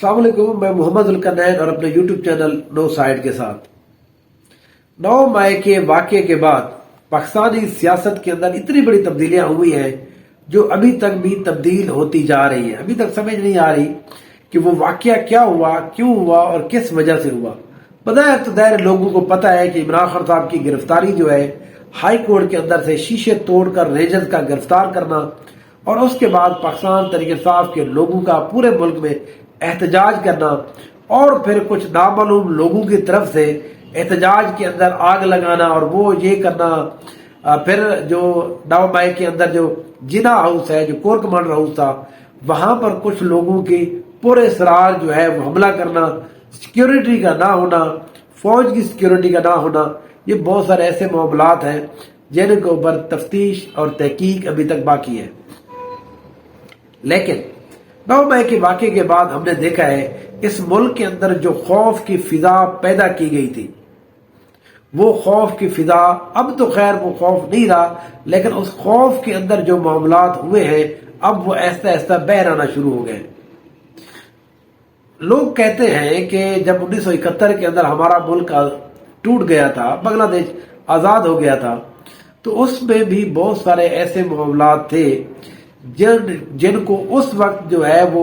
السلام علیکم، میں محمد القنین اور اپنے یوٹیوب چینل نو سائیڈ کے ساتھ 9 مئی کے واقعے کے بعد پاکستانی سیاست کے اندر اتنی بڑی تبدیلیاں ہوئی ہیں جو ابھی تک بھی تبدیل ہوتی جا رہی ہیں۔ ابھی تک سمجھ نہیں آ رہی کہ وہ واقعہ کیا ہوا، کیوں ہوا اور کس وجہ سے ہوا۔ بظاہر تو دائر لوگوں کو پتہ ہے کہ عمران خان صاحب کی گرفتاری جو ہے ہائی کورٹ کے اندر سے شیشے توڑ کر رینجرز کا گرفتار کرنا اور اس کے بعد پاکستان تحریک انصاف کے لوگوں کا پورے ملک میں احتجاج کرنا اور پھر کچھ نامعلوم لوگوں کی طرف سے احتجاج کے اندر آگ لگانا اور وہ یہ کرنا، پھر جو 9 مئی کے اندر جو جنا ہاؤس ہے، جو کور کمانڈر ہاؤس تھا، وہاں پر کچھ لوگوں کی پورے اسرار جو ہے وہ حملہ کرنا، سیکیورٹی کا نہ ہونا، فوج کی سیکیورٹی کا نہ ہونا، یہ بہت سارے ایسے معاملات ہیں جن کے اوپر تفتیش اور تحقیق ابھی تک باقی ہے۔ لیکن 9 مئی کے واقعے کے بعد ہم نے دیکھا ہے اس ملک کے اندر جو خوف کی فضا پیدا کی گئی تھی، وہ خوف کی فضا اب تو خیر وہ خوف نہیں رہا، لیکن اس خوف کے اندر جو معاملات ہوئے ہیں اب وہ ایسا ایسا بہر آنا شروع ہو گئے۔ لوگ کہتے ہیں کہ جب 1971 کے اندر ہمارا ملک ٹوٹ گیا تھا، بنگلہ دیش آزاد ہو گیا تھا، تو اس میں بھی بہت سارے ایسے معاملات تھے جن کو اس وقت جو ہے وہ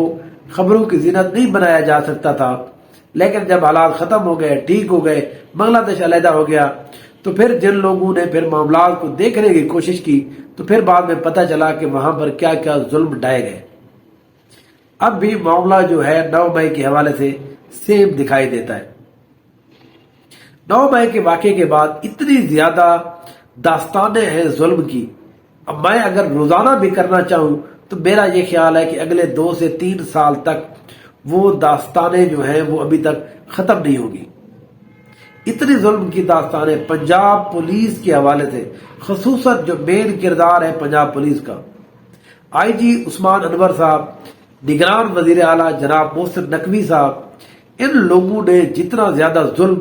خبروں کی زینت نہیں بنایا جا سکتا تھا، لیکن جب حالات ختم ہو گئے، ٹھیک ہو گئے، بنگلہ دیش علیحدہ ہو گیا، تو پھر جن لوگوں نے پھر معاملات کو دیکھنے کی کوشش کی تو پھر بعد میں پتہ چلا کہ وہاں پر کیا کیا ظلم ڈھائے گئے۔ اب بھی معاملہ جو ہے 9 مئی کے حوالے سے سیم دکھائی دیتا ہے۔ 9 مئی کے واقعے کے بعد اتنی زیادہ داستانیں ہیں ظلم کی، اب میں اگر روزانہ بھی کرنا چاہوں تو میرا یہ خیال ہے کہ اگلے 2 سے 3 سال تک وہ داستانیں جو ہیں وہ ابھی تک ختم نہیں ہوگی۔ اتنی ظلم کی داستانیں پنجاب پولیس کے حوالے سے، خصوصاً جو مین کردار ہے پنجاب پولیس کا، آئی جی عثمان انور صاحب، نگران وزیر اعلیٰ جناب محسن نقوی صاحب، ان لوگوں نے جتنا زیادہ ظلم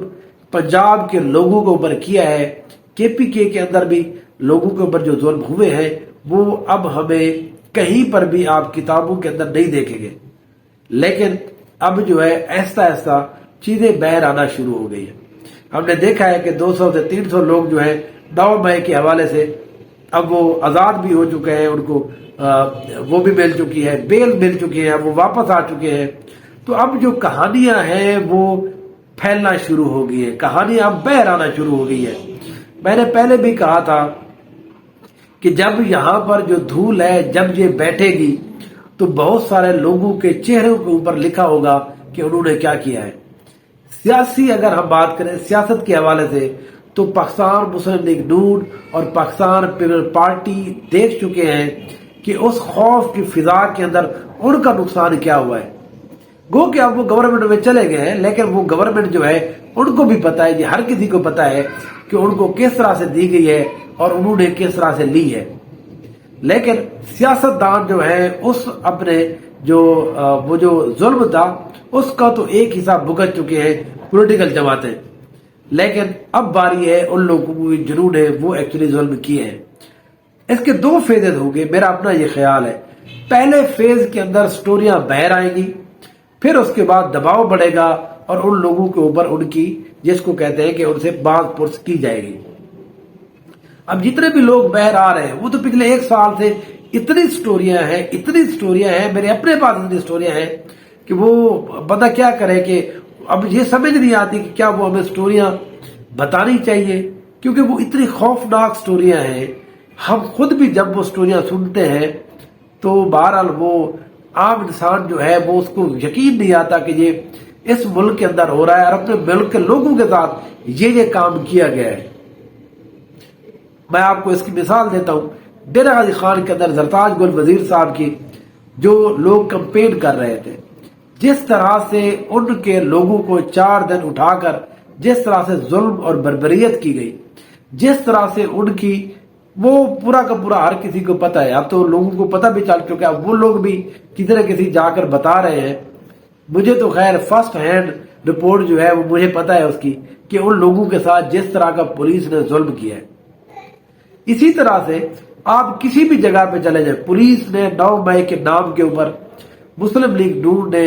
پنجاب کے لوگوں کے اوپر کیا ہے، کے پی کے اندر بھی لوگوں کے اوپر جو ظلم ہوئے ہیں وہ اب ہمیں کہیں پر بھی آپ کتابوں کے اندر نہیں دیکھیں گے، لیکن اب جو ہے ایسا ایسا چیزیں باہر آنا شروع ہو گئی ہیں۔ ہم نے دیکھا ہے کہ 200 سے 300 لوگ جو ہیں 9 مئی کے حوالے سے اب وہ آزاد بھی ہو چکے ہیں، ان کو وہ بھی مل چکی ہے، بیل مل چکی ہے، وہ واپس آ چکے ہیں۔ تو اب جو کہانیاں ہیں وہ پھیلنا شروع ہو گئی ہے، کہانیاں اب باہر آنا شروع ہو گئی ہے۔ میں نے پہلے بھی کہا تھا کہ جب یہاں پر جو دھول ہے جب یہ بیٹھے گی تو بہت سارے لوگوں کے چہروں کے اوپر لکھا ہوگا کہ انہوں نے کیا کیا ہے۔ سیاسی اگر ہم بات کریں سیاست کے حوالے سے تو پاکستان مسلم لیگ نون اور پاکستان پیپلز پارٹی دیکھ چکے ہیں کہ اس خوف کی فضا کے اندر ان کا نقصان کیا ہوا ہے۔ گو کہ اب وہ گورنمنٹ میں چلے گئے ہیں، لیکن وہ گورنمنٹ جو ہے ان کو بھی پتا ہے، یہ ہر کسی کو پتا ہے کہ ان کو کس طرح سے دی گئی ہے اور انہوں نے کس طرح سے لی ہے۔ لیکن سیاستدان جو ہیں اس اپنے وہ جو ظلم تھا اس کا تو ایک حصہ بھگت چکے ہیں پولیٹیکل جماعتیں، لیکن اب باری ہے ان لوگوں کو جنہوں نے وہ ایکچولی ظلم کیے ہیں۔ اس کے 2 فیزز ہوں گے، میرا اپنا یہ خیال ہے۔ پہلے فیز کے اندر سٹوریاں باہر آئیں گی، پھر اس کے بعد دباؤ بڑھے گا اور ان لوگوں کے اوپر ان کی جس کو کہتے ہیں کہ ان سے باز پرس کی جائے گی۔ اب جتنے بھی لوگ باہر آ رہے ہیں وہ تو پچھلے 1 سال سے اتنی سٹوریاں ہیں، میرے اپنے پاس اتنی سٹوریاں ہیں کہ وہ بندہ کیا کرے کہ اب یہ سمجھ نہیں آتی کہ کیا وہ ہمیں سٹوریاں بتانی چاہیے، کیونکہ وہ اتنی خوفناک سٹوریاں ہیں۔ ہم خود بھی جب وہ سٹوریاں سنتے ہیں تو بہرحال وہ عام انسان جو ہے وہ اس کو یقین نہیں آتا کہ یہ اس ملک کے اندر ہو رہا ہے اور اپنے ملک کے لوگوں کے ساتھ یہ کام کیا گیا ہے۔ میں آپ کو اس کی مثال دیتا ہوں، ڈیرہ غازی خان کے اندر زرتاج گل وزیر صاحب کی جو لوگ کمپین کر رہے تھے، جس طرح سے ان کے لوگوں کو 4 دن اٹھا کر جس طرح سے ظلم اور بربریت کی گئی، جس طرح سے ان کی وہ پورا کا پورا ہر کسی کو پتا ہے، اب تو لوگوں کو پتہ بھی چل چکا ہے، وہ لوگ بھی کسی نہ کسی جا کر بتا رہے ہیں۔ مجھے تو خیر فرسٹ ہینڈ رپورٹ جو ہے وہ مجھے پتا ہے اس کی کہ ان لوگوں کے ساتھ جس طرح کا پولیس نے ظلم کیا ہے۔ اسی طرح سے آپ کسی بھی جگہ پہ چلے جائیں، پولیس نے 9 مئی کے نام کے اوپر مسلم لیگ نون نے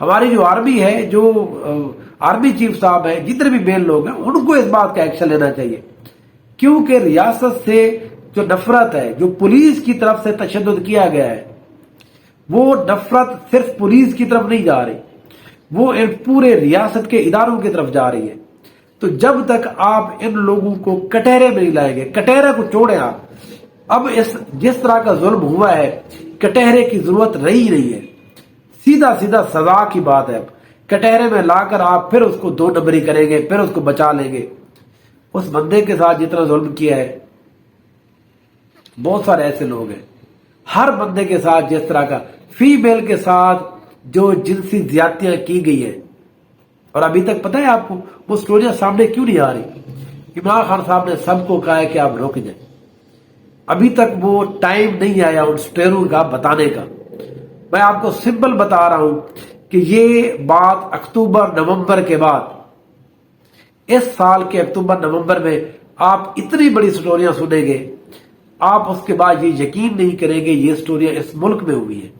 ہماری جو آرمی ہے، جو آرمی چیف صاحب ہیں، جتنے بھی مین لوگ ہیں، ان کو اس بات کا ایکشن لینا چاہیے، کیونکہ ریاست سے جو نفرت ہے، جو پولیس کی طرف سے تشدد کیا گیا ہے، وہ نفرت صرف پولیس کی طرف نہیں جا رہی، وہ پورے ریاست کے اداروں کی طرف جا رہی ہے۔ تو جب تک آپ ان لوگوں کو کٹہرے میں نہیں لائیں گے، کٹہرے کو چھوڑیں آپ، اب جس طرح کا ظلم ہوا ہے، کٹہرے کی ضرورت رہی نہیں ہے، سیدھا سیدھا سزا کی بات ہے۔ اب کٹہرے میں لا کر آپ پھر اس کو 2 نمبری کریں گے، پھر اس کو بچا لیں گے۔ اس بندے کے ساتھ جتنا ظلم کیا ہے، بہت سارے ایسے لوگ ہیں، ہر بندے کے ساتھ جس طرح کا، فیمیل کے ساتھ جو جنسی زیادتیاں کی گئی ہیں، اور ابھی تک پتہ ہے آپ کو وہ سٹوریاں سامنے کیوں نہیں آ رہی؟ عمران خان صاحب نے سب کو کہا ہے کہ آپ رک جائیں، ابھی تک وہ ٹائم نہیں آیا ان سٹوریوں کا بتانے کا۔ میں آپ کو سمپل بتا رہا ہوں کہ یہ بات اکتوبر نومبر کے بعد، اس سال کے اکتوبر نومبر میں آپ اتنی بڑی سٹوریاں سنیں گے، آپ اس کے بعد یہ یقین نہیں کریں گے یہ سٹوریاں اس ملک میں ہوئی ہیں،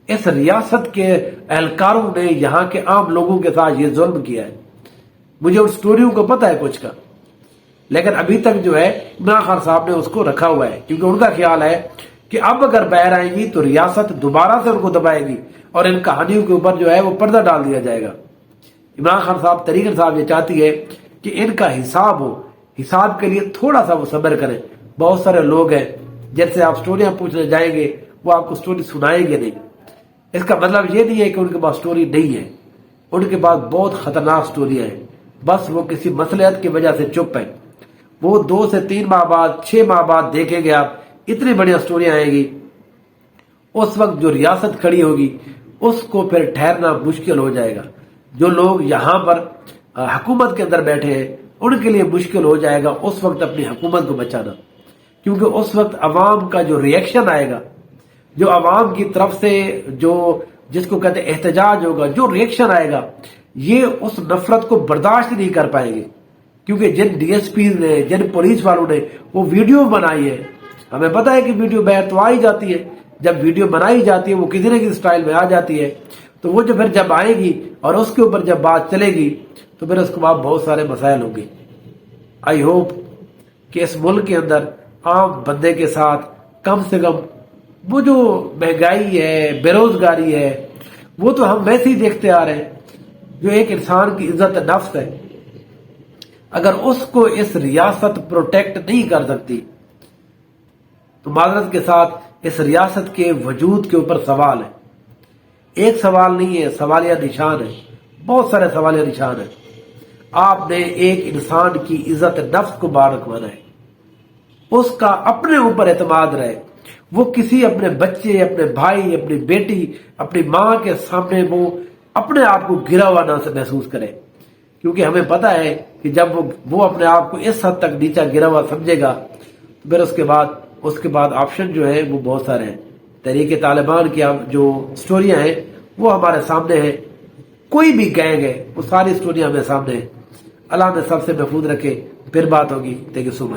اس ریاست کے اہلکاروں نے یہاں کے عام لوگوں کے ساتھ یہ ظلم کیا ہے۔ مجھے ان سٹوریوں کو پتہ ہے کچھ کا، لیکن ابھی تک جو ہے عمران خان صاحب نے اس کو رکھا ہوا ہے، کیونکہ ان کا خیال ہے کہ اب اگر باہر آئیں گی تو ریاست دوبارہ سے ان کو دبائے گی اور ان کہانیوں کے اوپر جو ہے وہ پردہ ڈال دیا جائے گا۔ عمران خان صاحب، تحریک صاحب یہ چاہتی ہے کہ ان کا حساب ہو، حساب کے لیے تھوڑا سا وہ صبر کریں۔ بہت سارے لوگ ہیں جن سے آپ سٹوریاں پوچھنے جائیں گے، وہ آپ کو سٹوری سنائیں گے نہیں۔ اس کا مطلب یہ نہیں ہے کہ ان کے پاس سٹوری نہیں ہے، ان کے پاس بہت خطرناک سٹوریاں ہیں، بس وہ کسی مصلحت کی وجہ سے چپ ہیں۔ وہ 2 سے 3 ماہ بعد، 6 ماہ بعد دیکھیں گے آپ، اتنی بڑی سٹوریاں آئیں گی، اس وقت جو ریاست کھڑی ہوگی اس کو پھر ٹھہرنا مشکل ہو جائے گا۔ جو لوگ یہاں پر حکومت کے اندر بیٹھے ہیں ان کے لیے مشکل ہو جائے گا اس وقت اپنی حکومت کو بچانا، کیونکہ اس وقت عوام کا جو ریئیکشن آئے گا، جو عوام کی طرف سے جو جس کو کہتے ہیں احتجاج ہوگا، جو ریئیکشن آئے گا، یہ اس نفرت کو برداشت نہیں کر پائیں گے، کیونکہ جن ڈی ایس پیز نے، جن پولیس والوں نے وہ ویڈیو بنائی ہے، ہمیں پتہ ہے کہ ویڈیو باہر تو آئی جاتی ہے، جب ویڈیو بنائی جاتی ہے وہ کسی نہ کسی سٹائل میں آ جاتی ہے، تو وہ جو پھر جب آئے گی اور اس کے اوپر جب بات چلے گی تو پھر اس کے بعد بہت سارے مسائل ہوں گے۔ آئی ہوپ کہ اس ملک کے اندر عام بندے کے ساتھ کم سے کم وہ جو مہنگائی ہے، بے روزگاری ہے، وہ تو ہم ویسے ہی دیکھتے آ رہے ہیں۔ جو ایک انسان کی عزت نفس ہے، اگر اس کو اس ریاست پروٹیکٹ نہیں کر سکتی تو معذرت کے ساتھ اس ریاست کے وجود کے اوپر سوال ہے۔ ایک سوال نہیں ہے، سوالیہ نشان ہے، بہت سارے سوالیہ نشان ہیں۔ آپ نے ایک انسان کی عزت نفس کو باہر رکھوانا ہے، اس کا اپنے اوپر اعتماد رہے، وہ کسی اپنے بچے، اپنے بھائی، اپنی بیٹی، اپنی ماں کے سامنے وہ اپنے آپ کو گرا ہوا نہ محسوس کرے، کیونکہ ہمیں پتہ ہے کہ جب وہ اپنے آپ کو اس حد تک نیچا گرا ہوا سمجھے گا تو پھر اس کے بعد آپشن جو ہے وہ بہت سارے ہیں۔ تحریک طالبان کی جو سٹوریاں ہیں وہ ہمارے سامنے ہیں، کوئی بھی گینگ ہے وہ ساری سٹوریاں ہمیں سامنے ہیں۔ اللہ نے سب سے محفوظ رکھے، پھر بات ہوگی۔ Thank you so much.